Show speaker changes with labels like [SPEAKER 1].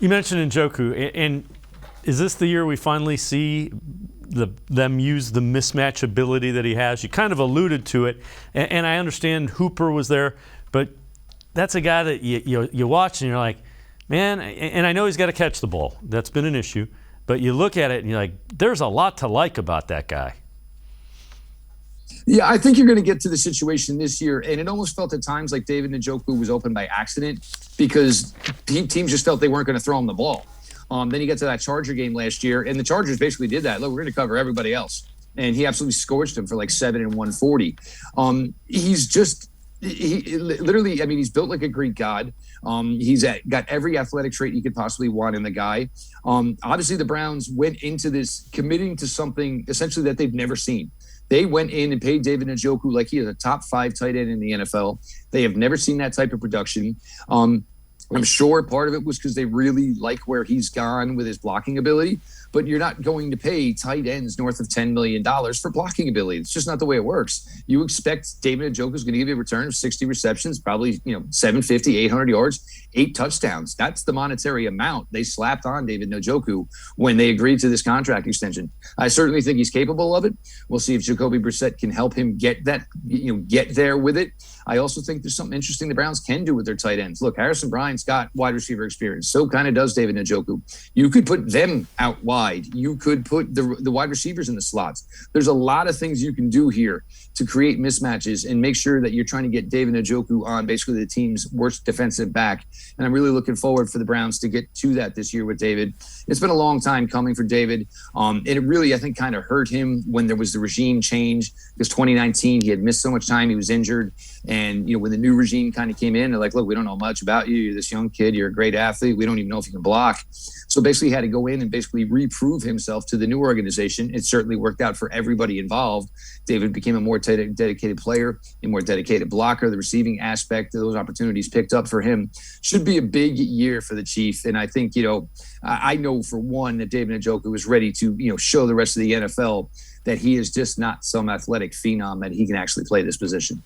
[SPEAKER 1] You mentioned Njoku, and is this the year we finally see them use the mismatch ability that he has? You kind of alluded to it, and I understand Hooper was there, but that's a guy that you watch and you're like, man, and I know he's got to catch the ball. That's been an issue, but you look at it and you're like, there's a lot to like about that guy.
[SPEAKER 2] Yeah, I think you're going to get to the situation this year, and it almost felt at times like David Njoku was open by accident because teams just felt they weren't going to throw him the ball. Then you get to that Charger game last year, and the Chargers basically did that. Look, we're going to cover everybody else. And he absolutely scorched them for like 7 and 140. He literally, I mean, he's built like a Greek god. He's got every athletic trait you could possibly want in the guy. Obviously, the Browns went into this committing to something essentially that they've never seen. They went in and paid David Njoku like he is a top 5 tight end in the NFL. They have never seen that type of production. I'm sure part of it was because they really like where he's gone with his blocking ability, but you're not going to pay tight ends north of $10 million for blocking ability. It's just not the way it works. You expect David Njoku is going to give you a return of 60 receptions, probably 750, 800 yards, 8 touchdowns. That's the monetary amount they slapped on David Njoku when they agreed to this contract extension. I certainly think he's capable of it. We'll see if Jacoby Brissett can help him get that, get there with it. I also think there's something interesting the Browns can do with their tight ends. Look, Harrison Bryant's got wide receiver experience. So kind of does David Njoku. You could put them out wide. You could put the wide receivers in the slots. There's a lot of things you can do here to create mismatches and make sure that you're trying to get David Njoku on basically the team's worst defensive back. And I'm really looking forward for the Browns to get to that this year with David. It's been a long time coming for David. And it really, I think, kind of hurt him when there was the regime change because 2019, he had missed so much time. He was injured. And, when the new regime kind of came in, they're like, look, we don't know much about you. You're this young kid. You're a great athlete. We don't even know if you can block. So basically he had to go in and basically reprove himself to the new organization. It certainly worked out for everybody involved. David became a more dedicated player, a more dedicated blocker. The receiving aspect of those opportunities picked up for him. Should be a big year for the Chief. And I think, I know for one that David Njoku is ready to, show the rest of the NFL that he is just not some athletic phenom, that he can actually play this position.